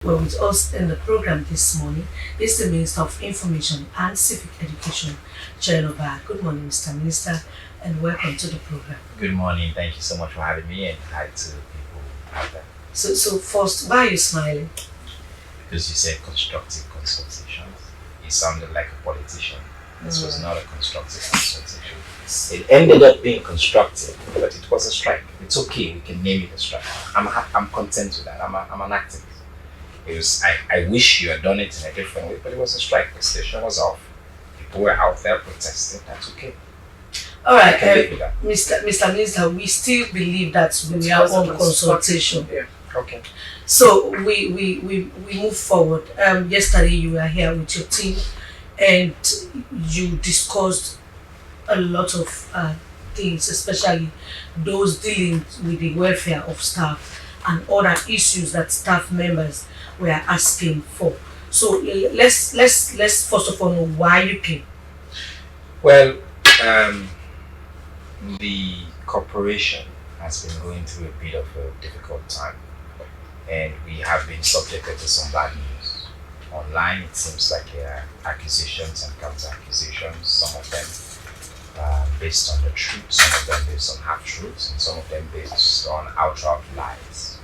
Well, with us in the program this morning is the Minister of Information and Civic Education, Chenoba. Good morning, Mr. Minister, and welcome to the program. Good morning. Thank you so much for having me, and hi to people out there. So first, why are you smiling? Because you said constructive consultations, you sounded like a politician. This was not a constructive consultation. It ended up being constructive, but it was a strike. It's okay. We can name it a strike. I'm content with that. I'm an activist. I wish you had done it in a different way, but it was a strike. The station was off. People were out there protesting. That's okay. All right, I can live with that. Mr. Minister, we still believe that we are on consultation. Yeah. Okay. So we move forward. Yesterday you were here with your team, and you discussed a lot of things, especially those dealing with the welfare of staff and other issues that staff members were asking for. So let's first of all know why you came. Well, the corporation has been going through a bit of a difficult time, and we have been subjected to some bad news. Online, it seems like there are accusations and counter-accusations, some of them based on the truth, some of them based on half-truths, and some of them based on outright lies.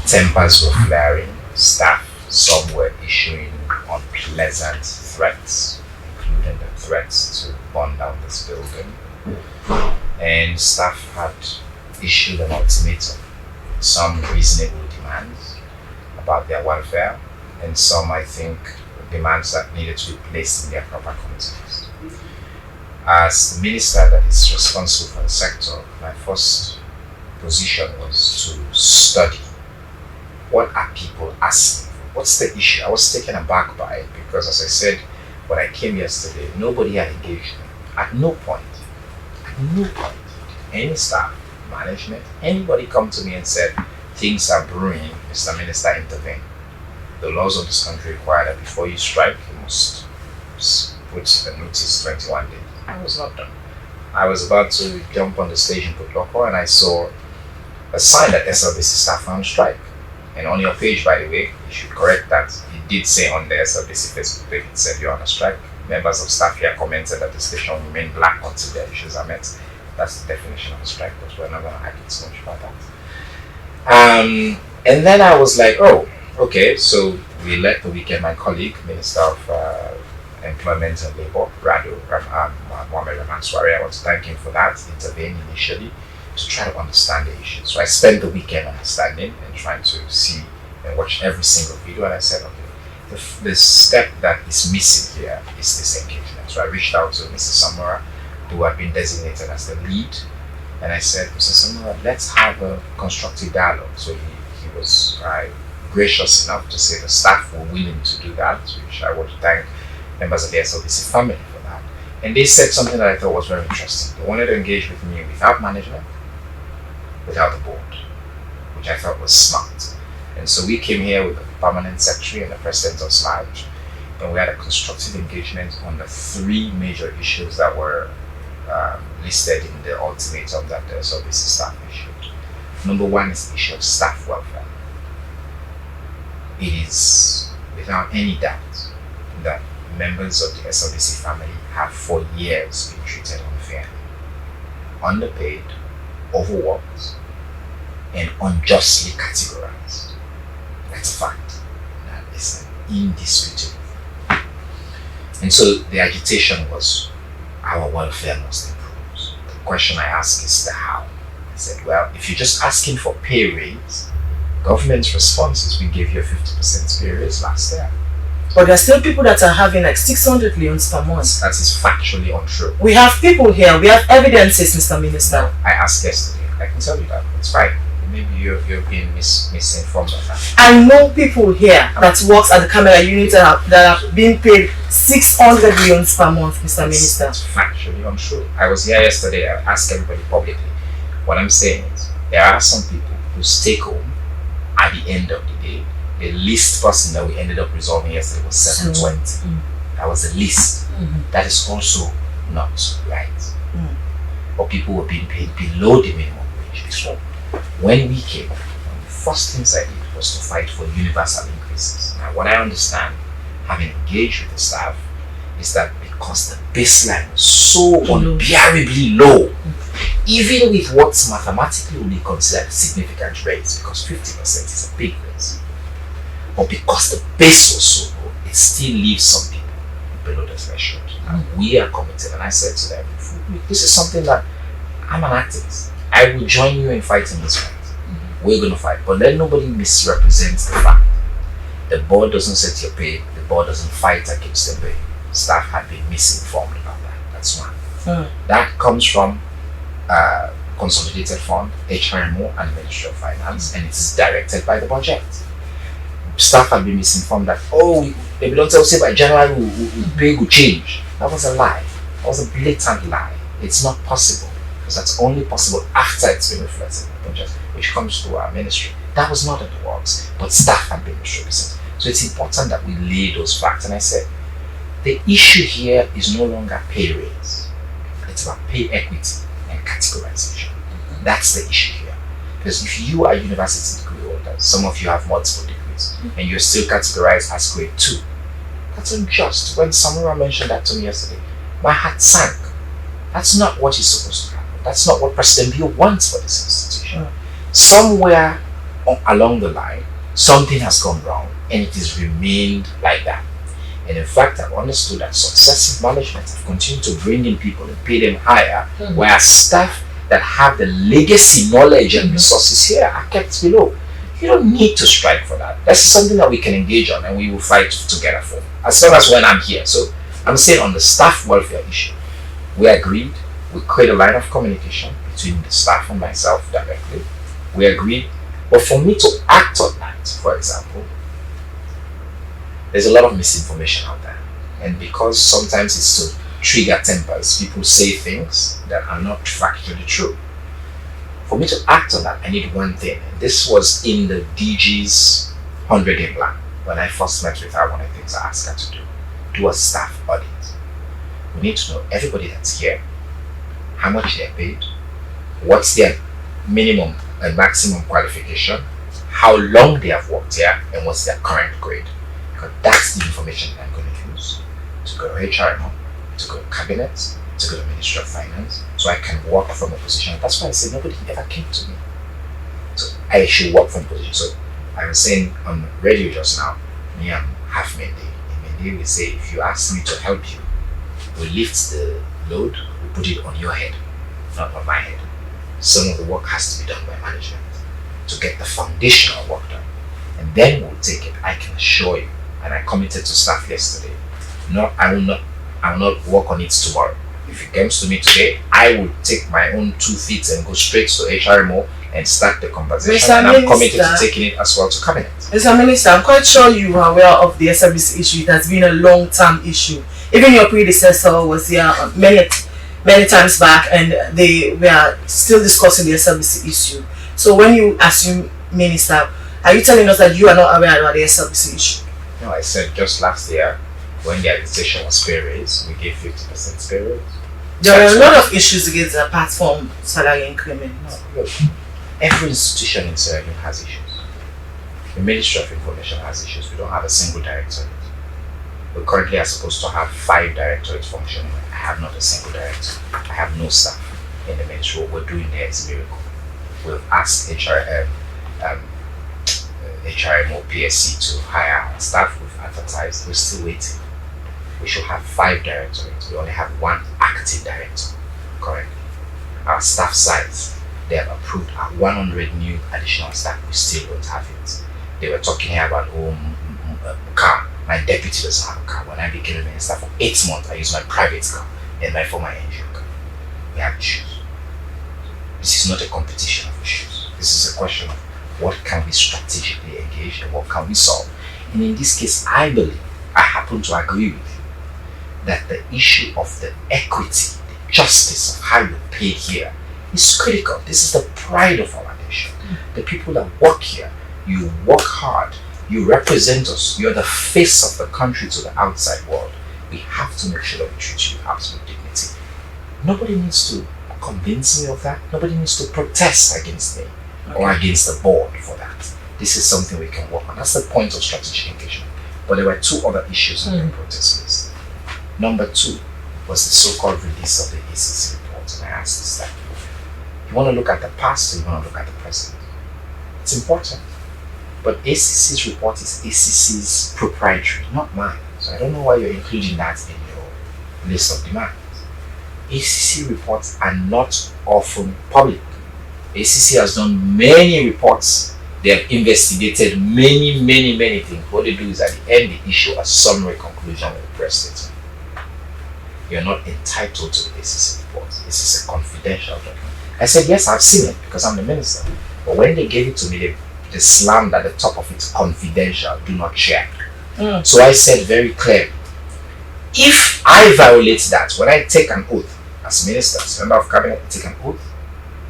Tempers were flaring, staff, some were issuing unpleasant threats, including the threats to burn down this building. And staff had issued an ultimatum, some reasonable demands about their welfare, and some, I think, demands that needed to be placed in their proper context. As the minister that is responsible for the sector, my first position was to study what are people asking for, what's the issue. I was taken aback by it because, as I said when I came yesterday, nobody had engaged me. At no point, any staff, management, anybody come to me and said, things are brewing, Mr. Minister, intervene. The laws of this country require that before you strike, you must put a notice 21 days. I was not done. I was about to jump on the stage in Putloko, and I saw a sign that SLBC staff are on strike. And on your page, by the way, you should correct that. It did say on the SLBC Facebook page, it said you're on a strike. Members of staff here commented that the station will remain black until their issues are met. That's the definition of a strike, but we're not going to argue too much about that. And then I was like, oh, okay, so we let the weekend, my colleague, Minister of Employment and Labour, Mohamed Ramanswari, I want to thank him for that, intervene initially to try to understand the issue. So I spent the weekend understanding and trying to see and watch every single video, and I said, okay, the step that is missing here is this engagement. So I reached out to Mr. Samora, who had been designated as the lead, and I said, Mr. Samora, let's have a constructive dialogue. So he was gracious enough to say the staff were willing to do that, which I want to thank members of the SLBC family for that. And they said something that I thought was very interesting. They wanted to engage with me without management, without the board, which I thought was smart. And so we came here with the permanent secretary and the president of SLAJ, and we had a constructive engagement on the three major issues that were listed in the ultimatum that the SLBC staff issued. Number one is the issue of staff welfare. It is without any doubt that members of the SLBC family have for years been treated unfairly, underpaid, overworked, and unjustly categorized. That's a fact. That is indisputable. And so the agitation was, our welfare must improve. The question I asked is the how. I said, well, if you're just asking for pay raise, government's response is we gave you a 50% pay raise last year. But there are still people that are having like 600 leons per month. That is factually untrue. We have people here, we have evidences, Mr. Minister. No, I asked yesterday. I can tell you that. It's fine. Maybe you're being misinformed on that. I know people here that works at the camera unit that are being paid 600 leons per month, Mr. Minister. It's factually untrue. I was here yesterday. I asked everybody publicly. What I'm saying is, there are some people whose take home at the end of the day, the least person that we ended up resolving yesterday was 720. That was the least. That is also not right. But people were being paid below the minimum wage before. When we came, one of the first things I did was to fight for universal increases. Now, what I understand, having engaged with the staff, is that because the baseline was so unbearably low, even with what's mathematically would be considered a significant raise, because 50% is a big raise, but because the base was so low, it still leaves some people below the threshold. And we are committed, and I said to them, this is something that I'm an activist. I will join you in fighting this fight. We're going to fight, but let nobody misrepresent the fact. The board doesn't set your pay, the board doesn't fight against the pay. Staff had been misinformed about that. That's one. That comes from Consolidated Fund, HRMO, and Ministry of Finance, and it is directed by the budget. Staff had been misinformed that, if we don't tell say by January pay will change. That was a lie. That was a blatant lie. It's not possible, because that's only possible after it's been reflected in the budget, which comes to our ministry. That was not in the works, but staff had been misrepresented. So it's important that we lay those facts. And I said, the issue here is no longer pay raise. It's about pay equity and categorization. That's the issue here. Because if you are university degree holders, some of you have multiple degrees, and you're still categorized as grade 2, that's unjust. When Samura mentioned that to me yesterday, my heart sank. That's not what is supposed to happen. That's not what President Bill wants for this institution. Somewhere along the line, something has gone wrong, and it has remained like that. And in fact, I've understood that successive management have continued to bring in people and pay them higher, whereas staff that have the legacy knowledge and resources here are kept below. You don't need to strike for that. That's something that we can engage on and we will fight together for, as long as when I'm here. So I'm saying on the staff welfare issue, we agreed, we create a line of communication between the staff and myself directly. We agreed, but for me to act on that, for example, there's a lot of misinformation out there. And because sometimes it's to trigger tempers, people say things that are not factually true. For me to act on that, I need one thing. And this was in the DG's 100-day plan. When I first met with her, one of the things I asked her to do a staff audit. We need to know everybody that's here, how much they're paid, what's their minimum and maximum qualification, how long they have worked here, and what's their current grade. Because that's the information that I'm going to use to go to HRMO, to go to Cabinet, to go to Ministry of Finance, so I can work from a position. That's why I said nobody ever came to me. So I should work from a position. So I was saying on radio just now, me, I'm half Mendy. In Mendy, we say, if you ask me to help you, we lift the load, we put it on your head, not on my head. Some of the work has to be done by management to get the foundational work done. And then we'll take it. I can assure you, and I committed to staff yesterday, I will not work on it tomorrow. If it comes to me today, I will take my own 2 feet and go straight to HRMO and start the conversation. Mr. And I'm Minister, committed to taking it as well to Cabinet. Mr. Minister, I'm quite sure you are aware of the SLBC issue. It has been a long-term issue. Even your predecessor was here many times back, and they were still discussing the SLBC issue. So when you assume Minister, are you telling us that you are not aware about the SLBC issue? No, I said just last year, when the administration was pay raise, we gave 50% pay raise. There are a lot of issues against the apart from salary increment. No, look, every institution in Sierra Leone has issues. The Ministry of Information has issues. We don't have a single directorate. We currently are supposed to have 5 directorates functioning. I have not a single director. I have no staff in the ministry. What we're doing there is a miracle. We've asked HRMO PSC to hire our staff. We've advertised. We're still waiting. We should have 5 directorates. We only have 1 acting director currently. Our staff size, they have approved 100 new additional staff. We still don't have it. They were talking here about car. My deputy doesn't have a car. When I became a minister for 8 months, I used my private car and my former NGO car. We have issues. This is not a competition of issues. This is a question of what can we strategically engage and what can we solve. And in this case, I believe, I happen to agree with you, that the issue of the equity, the justice of how you're paid here is critical. This is the pride of our nation. The people that work here, you work hard, you represent us, you're the face of the country to the outside world. We have to make sure that we treat you with absolute dignity. Nobody needs to convince me of that. Nobody needs to protest against me or against the board for that. this is something we can work on. That's the point of strategic engagement. But there were two other issues on the protest list. Number 2 was the so-called release of the ACC report. And I asked this that you want to look at the past or you want to look at the present? It's important. But ACC's report is ACC's proprietary, not mine. So I don't know why you're including that in your list of demands. ACC reports are not often public. ACC has done many reports. They have investigated many things. What they do is at the end they issue a summary conclusion with a press statement. You're not entitled to the ACC report. This is a confidential document. I said, yes, I've seen it because I'm the minister. But when they gave it to me, they slammed at the top of it, confidential, do not share. So I said very clearly, if I violate that, when I take an oath as minister, as member of cabinet, I take an oath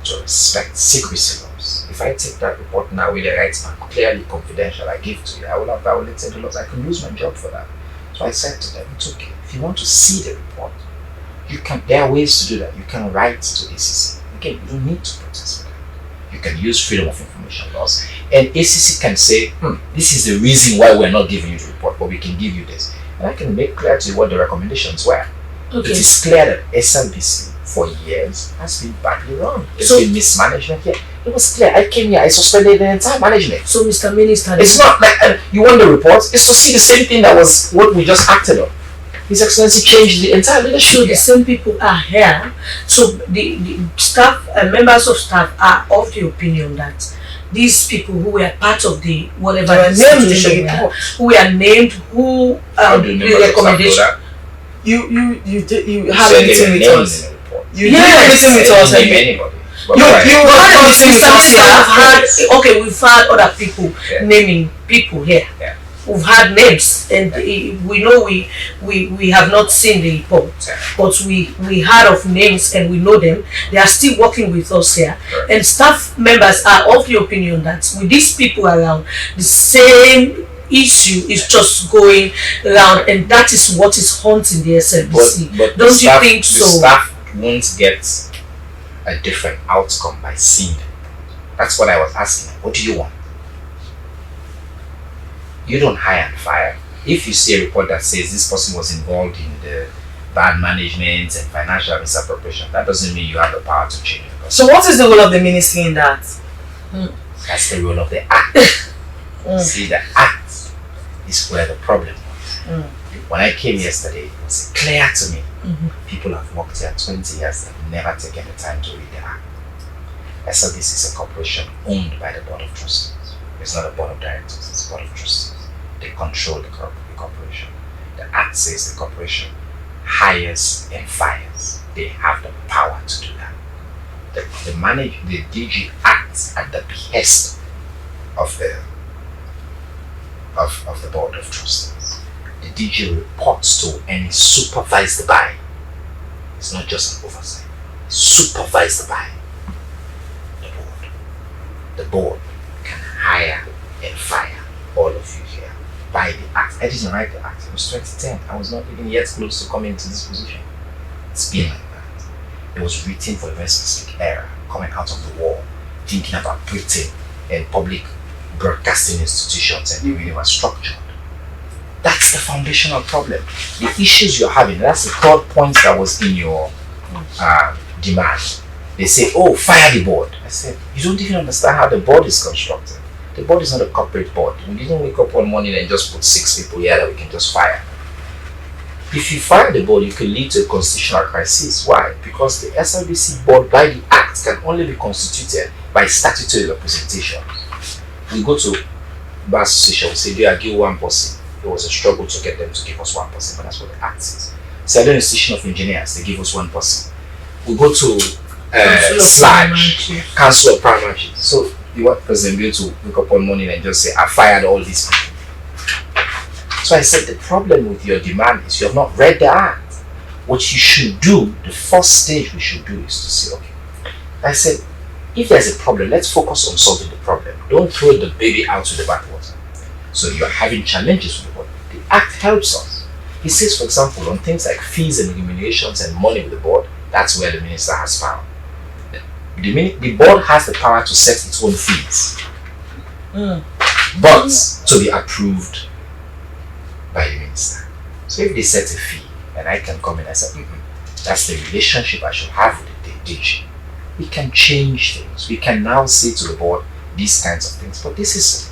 to respect secrecy laws. If I take that report now with the rights back, clearly confidential, I give to you, I will have violated the laws. I can lose my job for that. So I said to them, it's okay. If you want to see the report, you can. There are ways to do that. You can write to ACC. Again, you don't need to protest for that. You can use freedom of information laws, and ACC can say, this is the reason why we're not giving you the report, but we can give you this. And I can make clear to you what the recommendations were. Okay. It is clear that SLBC for years has been badly run. There's been mismanagement here. It was clear. I came here, I suspended the entire management. So, Mr. Minister, it's not like you want the report, it's to see the same thing that was what we just acted on. His Excellency changed the entire leadership. So the same people are here. So the staff, members of staff are of the opinion that these people who were part of the whatever named, who were named, who the recommendation. You had a meeting with us. You had a meeting with us. Anybody. You had a meeting with us. Okay, we've had other people naming people here. Yeah. We've had names, and we know we have not seen the report, but we heard of names and we know them. They are still working with us here, and staff members are of the opinion that with these people around, the same issue is just going around, and that is what is haunting the SLBC. But don't you think so? The staff won't get a different outcome by seeing them. That's what I was asking. What do you want? You don't hire and fire. If you see a report that says this person was involved in the bad management and financial misappropriation, that doesn't mean you have the power to change it. So what is the role of the ministry in that? That's the role of the Act. See, the Act is where the problem was. When I came yesterday, it was clear to me. People have worked here 20 years and have never taken the time to read the Act. SLBC is a corporation owned by the Board of Trustees. It's not a board of directors, it's a board of trustees. They control the corporation. The Act says the corporation hires and fires. They have the power to do that. The DG acts at the behest of the board of trustees. The DG reports to and is supervised by. It's not just an oversight. It's supervised by the board. The board can hire and fire all of you here by the Act. I didn't write the Act. It was 2010. I was not even yet close to coming into this position. It's been like that. It was written for a very specific era, coming out of the war, thinking about Britain and public broadcasting institutions and the way they were structured. That's the foundational problem. The issues you're having, that's the third point that was in your demand. They say, oh, fire the board. I said, you don't even understand how the board is constructed. The board is not a corporate board. We didn't wake up one morning and just put 6 people here that we can just fire. If you fire the board, you can lead to a constitutional crisis. Why? Because the SLBC board, by the Act, can only be constituted by statutory representation. We go to bar association, we say, they give one person. It was a struggle to get them to give us one person, but that's what the Act says. Saddle Institution of Engineers, they give us one person. We go to Council of Primary Chiefs. So you want President Bill to wake up one morning and just say, I fired all these people. So I said the problem with your demand is you have not read the Act. What you should do, the first stage we should do is to say, okay. I said, if there's a problem, let's focus on solving the problem. Don't throw the baby out with the bathwater. So you're having challenges with the board. The Act helps us. It says, for example, on things like fees and remunerations and money with the board, that's where the minister has power. The board has the power to set its own fees. but to be approved by the minister. So if they set a fee and I can come in and say, that's the relationship I should have with the DG, we can change things. We can now say to the board these kinds of things. But this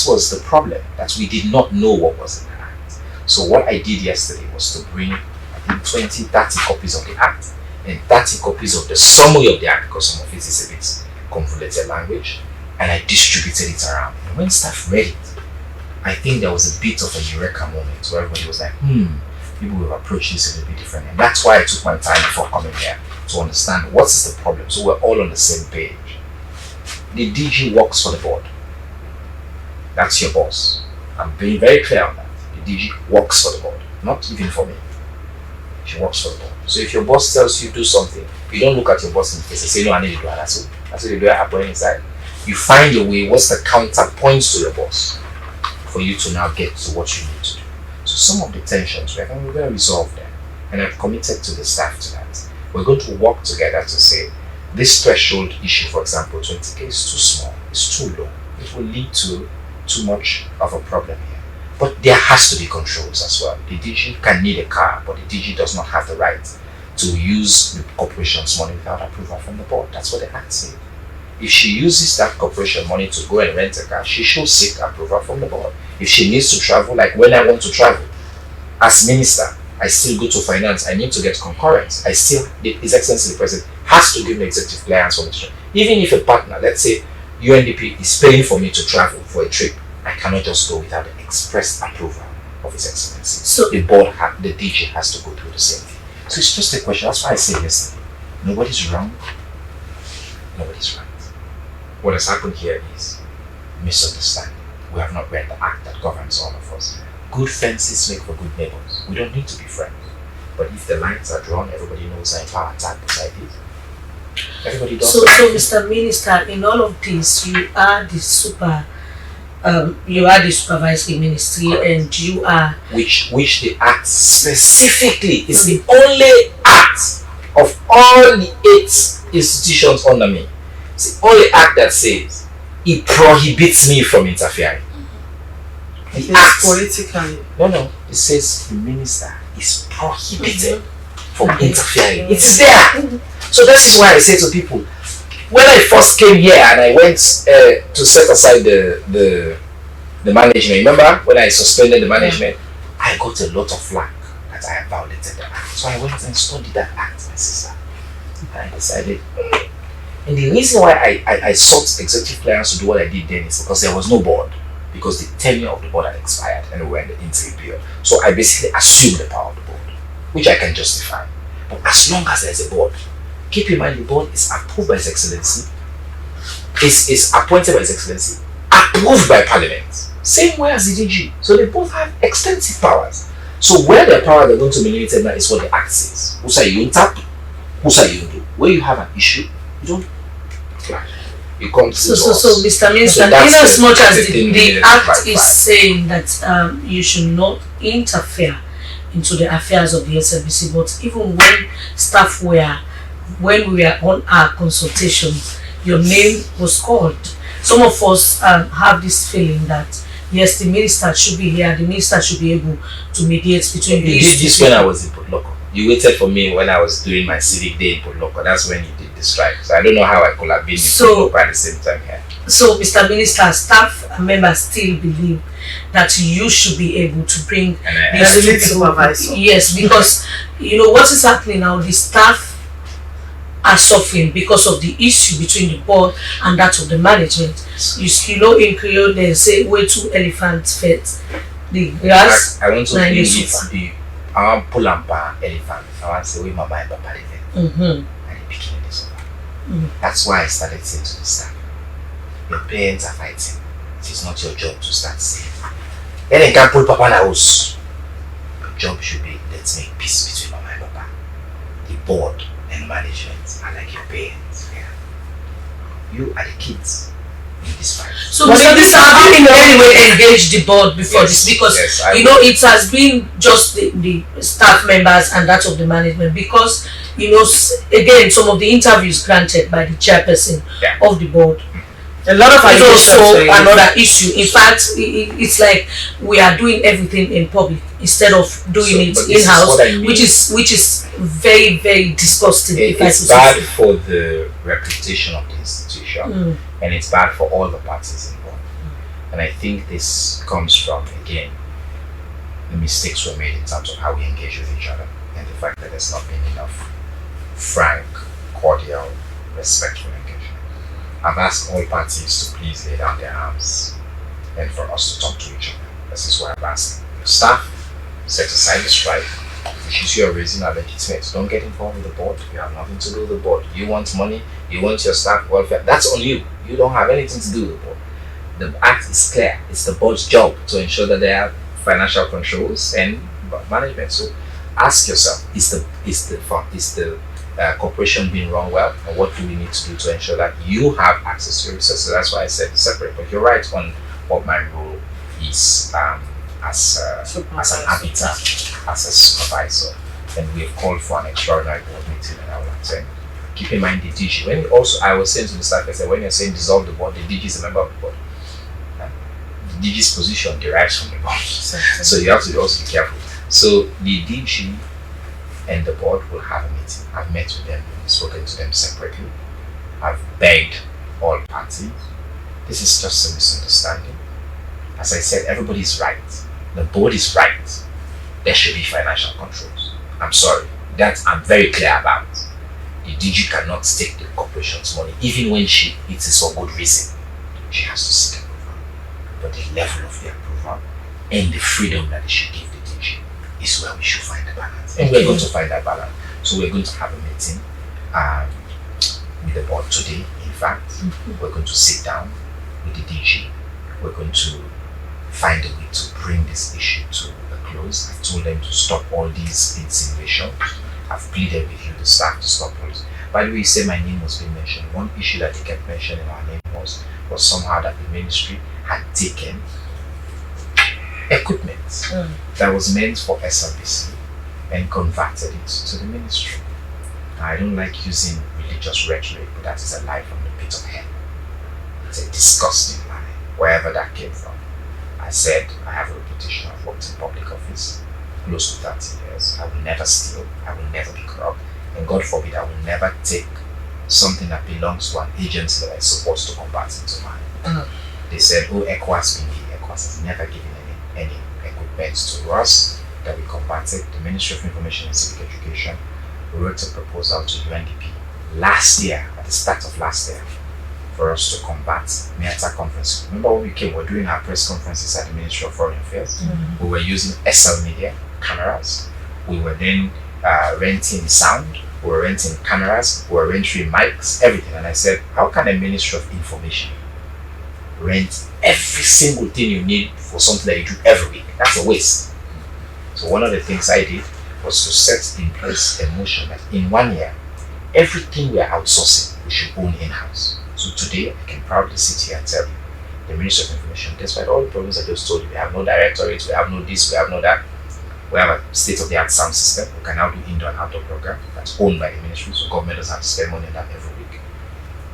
was the problem, that we did not know what was in the act. So what I did yesterday was to bring, I think, 20, 30 copies of the act and 30 copies of the summary of the act, because some of it is a bit convoluted language, and I distributed it around. And when staff read it, I think there was a bit of a eureka moment where everybody was like, maybe we've approached this a little bit different. And that's why I took my time before coming here to understand what is the problem, so we're all on the same page. The DG works for the board. That's your boss. I'm being very clear on that. The DG works for the board, not even for me. She works for the board. So if your boss tells you do something, you don't look at your boss in the face and say, no, I need to do that. That's what you do happen inside. You find a way, what's the counterpoints to your boss for you to now get to what you need to do. So some of the tensions, we're going to resolve them. And I've committed to the staff to that. We're going to work together to say, this threshold issue, for example, 20K is too small, it's too low. It will lead to too much of a problem here. But there has to be controls as well. The DG can need a car, but the DG does not have the right to use the corporation's money without approval from the board. That's what the Act says. If she uses that corporation money to go and rent a car, she should seek approval from the board. If she needs to travel, like when I want to travel, as minister, I still go to finance, I need to get concurrence. His Excellency the President has to give me executive clearance for me to travel. Even if a partner, let's say UNDP, is paying for me to travel for a trip, I cannot just go without the express approval of His Excellency. So the board, the DG has to go through the same thing. So it's just a question. That's why I said yesterday, nobody's wrong, nobody's right. What has happened here is misunderstanding. We have not read the act that governs all of us. Good fences make for good neighbors. We don't need to be friends. But if the lines are drawn, everybody knows I'm power attack beside it. Everybody does. So Mr. Minister, in all of this, you are the supervisory ministry. Correct. And you are which the act specifically is the only act of all the 8 institutions under me. It's the only act that says it prohibits me from interfering. The act politically. No. It says the minister is prohibited from interfering. It's there. So that is why I say to people, when I first came here and I went to set aside the management, remember when I suspended the management, I got a lot of flack that I had violated the act. So I went and studied that act, my sister. And I decided, and the reason why I sought executive clearance to do what I did then is because there was no board, because the tenure of the board had expired and we were in the interim period. So I basically assumed the power of the board, which I can justify. But as long as there's a board, keep in mind the board is approved by His Excellency, is appointed by His Excellency, approved by Parliament, same way as the DG. So they both have extensive powers. So where their powers are going to be limited now is what the Act says. Who say you tap, who say you do. Where you have an issue, you don't. You come to so Mr. Minister, in as much as the Act is saying that you should not interfere into the affairs of the SLBC, but even when we were on our consultation, your name was called. Some of us have this feeling that yes, the minister should be here, the minister should be able to mediate between these. You did this when I was in Port Loco. You waited for me when I was doing my civic day in Port Loco. That's when you did the strike. So I don't know how I could have been in Port Loco at the same time here. So, Mr. Minister, staff members still believe that you should be able to bring these supervisors. Yes, because what is happening now, the staff are suffering because of the issue between the board and that of the management. In Creole they say where 2 elephants fed the grass. I want to bring it. I want pull up an elephant. I want to say where mama and papa live. And the beginning is over. That's why I started saying to the staff, your parents are fighting. It is not your job to start saying. Then they can pull papa in the house. Your job should be, let's make peace between mama and papa. The board and management are like your parents. Yeah. You are the kids in this fight. So Mr. Minister, have you in any way engaged the board before this? Because it has been just the staff members and that of the management, because again, some of the interviews granted by the chairperson of the board, A lot of is also allegations. another issue. In fact, it's like we are doing everything in public instead of doing it in house, which is very, very disgusting. It's bad for the reputation of the institution, and it's bad for all the parties involved. And I think this comes from, again, the mistakes were made in terms of how we engage with each other, and the fact that there's not been enough frank, cordial, respectful engagement. I've asked all parties to please lay down their arms and for us to talk to each other. This is why I'm asking your staff, set aside the strike. Issues you are raising are legitimate. Don't get involved with the board. You have nothing to do with the board. You want money, you want your staff welfare. That's on you. You don't have anything to do with the board. The act is clear. It's the board's job to ensure that there are financial controls and management. So ask yourself, is the corporation being run well, and what do we need to do to ensure that you have access to your resources? So that's why I said separate. But you're right on what my role is as an arbiter, as a supervisor, and we have called for an extraordinary board meeting, and I will attend. Keep in mind the DG. I was saying to the staff, I said, when you're saying dissolve the board, the DG is a member of the board. The DG's position derives from the board, so you have to also be careful. So the DG and the board will have a meeting. I've met with them, spoken to them separately. I've begged all parties. This is just a misunderstanding. As I said, everybody's right. The board is right. There should be financial controls. I'm sorry. That I'm very clear about. The DG cannot take the corporation's money, even when it is for good reason. She has to seek approval. But the level of the approval and the freedom that they should give the DG is where we should find the balance. And we're going to find that balance. So we're going to have a meeting with the board today. In fact, we're going to sit down with the DG. We're going to find a way to bring this issue to a close. I've told them to stop all these insinuations. I've pleaded with you, the staff, to stop all this. By the way, you say my name was being mentioned. One issue that they kept mentioning our name was somehow that the ministry had taken equipment that was meant for SLBC and converted it to the ministry. Now, I don't like using religious rhetoric, but that is a lie from the pit of hell. It's a disgusting lie, wherever that came from. I said I have a reputation. I've worked in public office close to 30 years. I will never steal. I will never be corrupt. And God forbid, I will never take something that belongs to an agency that is supposed to convert into mine. They said, oh, ECOWAS being here. ECOWAS has never given any equipment to us that we converted. The Ministry of Information and Civic Education wrote a proposal to UNDP last year, at the start of last year, for us to convert Mediating conference. Remember when we came, we were doing our press conferences at the Ministry of Foreign Affairs. We were using SL Media cameras. We were then renting sound. We were renting cameras. We were renting mics, everything. And I said, how can a Ministry of Information rent every single thing you need for something that you do every week? That's a waste. So one of the things I did was to set in place a motion that in 1 year, everything we are outsourcing, we should own in-house. So today, I can proudly sit here and tell you, the Ministry of Information, despite all the problems I just told you, we have no directorate, we have no this, we have no that. We have a state-of-the-art sound system. We can now do indoor and outdoor program that's owned by the ministry, so government doesn't have to spend money on that every week.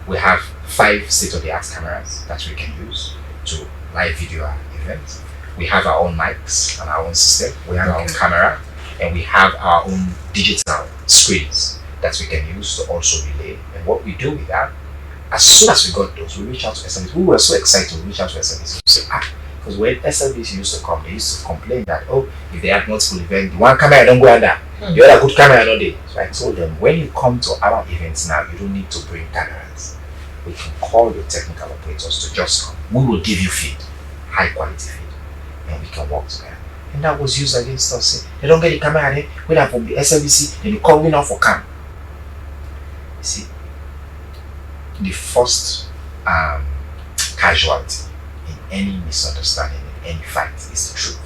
We have 5 state-of-the-art cameras that we can use to live video our events. We have our own mics and our own system. We have our own camera, and we have our own digital screens that we can use to also relay. And what we do with that, as soon as we got those, we reach out to SLBC. We were so excited to reach out to SLBC. We say, because when SLBC used to come, they used to complain that, oh, if they have multiple events, the one camera don't go under, the other good camera not there. So I told them, when you come to our events now, you don't need to bring cameras. We can call your technical operators to just come. We will give you feed, high quality feed, and we can work together. And that was used against us. Say, they don't get the camera there, we have from the SLBC, then you call me now for cam. You see, the first casualty in any misunderstanding, in any fight, is the truth.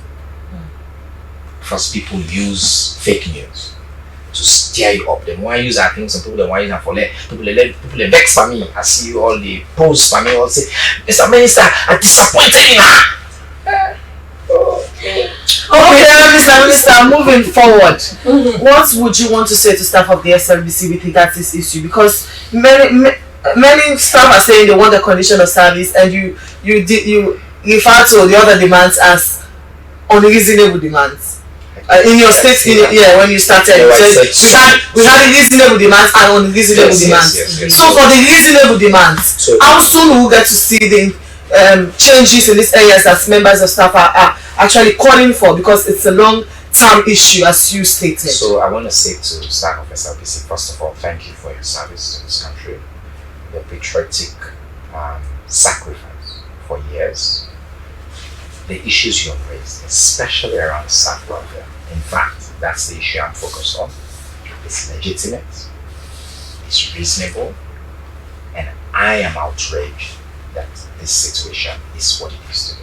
First, people use fake news to stir you up. They want to use our things, and people they want to use them for people they vex for me. I see you all the posts for me, all say, Mr. Minister, I'm disappointed in her. Okay, Mr. Moving forward, what would you want to say to staff of the SLBC with regards to this issue? Because many staff are saying they want the condition of service, and you refer to the other demands as unreasonable demands. In your state, when you started, we had reasonable demands and unreasonable demands. Yes. So for the reasonable demands, how soon will we get to see the changes in these areas that members of staff are actually calling for, because it's a long-term issue, as you stated? So I want to say to staff of SLBC, first of all, thank you for your service to this country, your patriotic sacrifice for years. The issues you have raised, especially around staff welfare. In fact, that's the issue I'm focused on. It's legitimate, it's reasonable, and I am outraged that this situation is what it is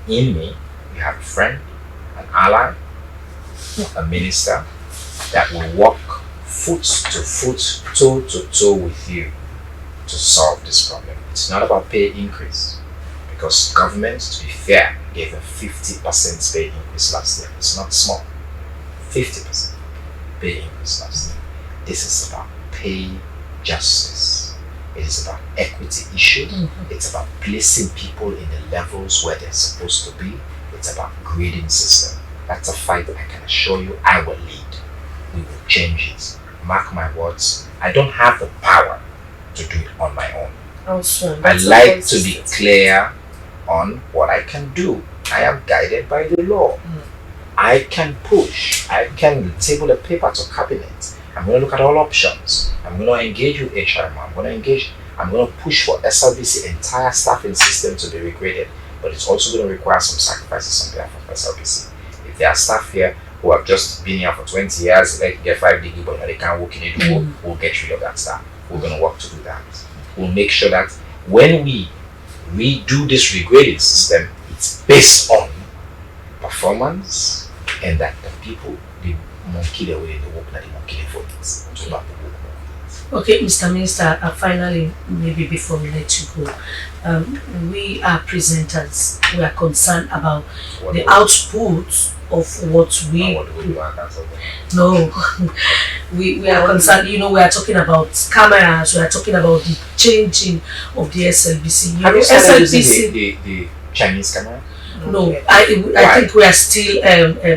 today. In me, you have a friend, an ally, a minister that will walk foot to foot, toe to toe with you to solve this problem. It's not about pay increase, because government, to be fair, gave a 50% pay increase last year. It's not small. 50% pay increase last year. This is about pay justice. It is about equity issue. It's about placing people in the levels where they're supposed to be. It's about grading system. That's a fight that I can assure you I will lead. We will change it. Mark my words. I don't have the power to do it on my own. I like to be clear on what I can do. I am guided by the law. I can push. I can table a paper to cabinet. I'm going to look at all options. I'm going to engage with HRM. I'm going to push for SLBC entire staffing system to be regraded. But it's also going to require some sacrifices on behalf of SLBC. If there are staff here who have just been here for 20 years, they can get 5 degrees, but they can't work in it, we'll get rid of that staff. We're going to work to do that. We'll make sure that when we redo this regrading system, it's based on performance, and that the people, the monkey the way they work, that the monkey they for it. So about the work. Okay, Mr. Minister, finally, maybe before we let you go, we are presenters. We are concerned about the output of what we do. No, we are concerned. You know, we are talking about cameras. We are talking about the changing of the SLBC. Have you started using the Chinese camera? No, I think we are still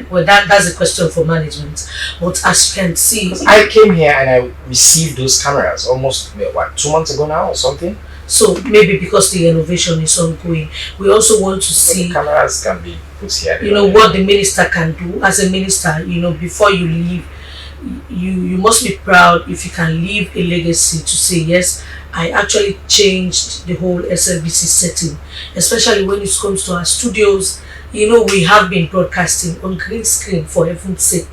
well, that's a question for management. But as you can see, I came here and I received those cameras almost 2 months ago now or something. So maybe because the renovation is ongoing, we also want to see the cameras can be put here. You know what the minister can do as a minister. You know, before you leave, you must be proud if you can leave a legacy to say, yes, I actually changed the whole SLBC setting, especially when it comes to our studios. You know, we have been broadcasting on green screen, for heaven's sake.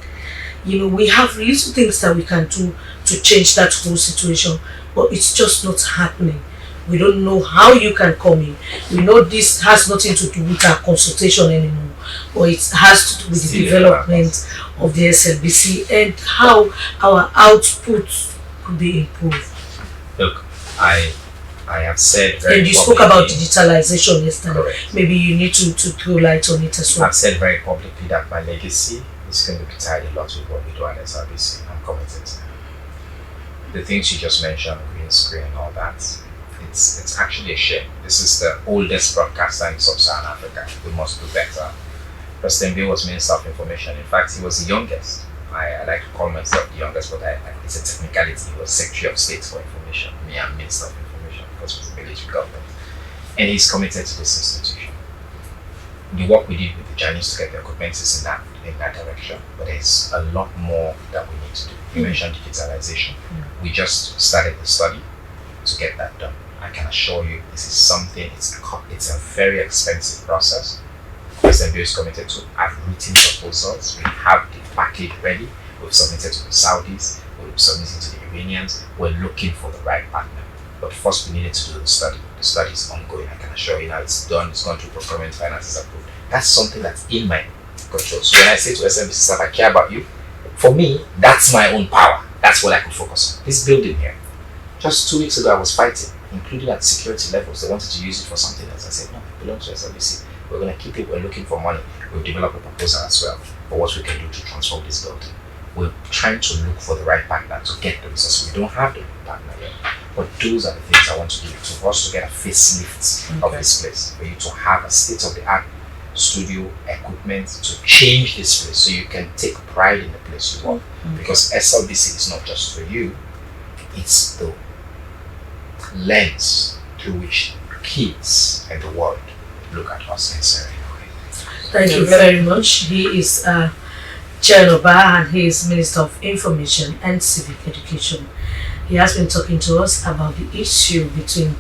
You know, we have little things that we can do to change that whole situation, but it's just not happening. We don't know how you can come in. We know this has nothing to do with our consultation anymore, but it has to do with the development of the SLBC and how our output could be improved. Look, I have said very and you spoke about digitalization yesterday. Correct. Maybe you need to throw light on it as well. I've said very publicly that my legacy is going to be tied a lot with what we do at SLBC. I'm committed to the things you just mentioned, green screen and all that. It's actually a shame. This is the oldest broadcaster in Sub-Saharan Africa. We must do better. President Bill was Minister of Information. In fact, he was the youngest. I like to call myself the youngest, but it's a technicality. He was Secretary of State for Information. Me, I'm Minister of Information because it was a military government. And he's committed to this institution. The work we did with the Chinese to get the equipment is in that direction, but there's a lot more that we need to do. You mentioned digitalization. We just started the study to get that done. I can assure you this is something, it's a very expensive process. President Bill is committed to. I've written proposals. We have the package ready. We've submitted to the Saudis. We've submitted to the Iranians. We're looking for the right partner. But first we needed to do the study. The study is ongoing. I can assure you now it's done. It's gone through procurement, finances approved. That's something that's in my control. So when I say to SLBC staff, I care about you, for me, that's my own power. That's what I can focus on. This building here. Just 2 weeks ago I was fighting, including at security levels. They wanted to use it for something else. I said, no, it belongs to SLBC. We're going to keep it. We're looking for money. We'll develop a proposal as well for what we can do to transform this building. We're trying to look for the right partner to get the resources. We don't have the partner yet. But those are the things I want to do for us to get a facelift of this place, for you to have a state-of-the-art studio equipment to change this place so you can take pride in the place you work. Because SLBC is not just for you, it's the lens through which kids and the world look at us necessarily. Thank you very much. He is Chair of Bar and he is Minister of Information and Civic Education. He has been talking to us about the issue between,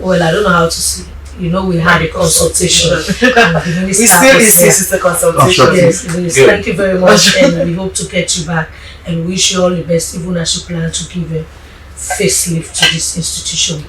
well, I don't know how to say. You know, we had a consultation. And the We still insist it's a consultation. Yes, it is. Thank you very much, and we hope to get you back and wish you all the best, even as you plan to give a facelift to this institution.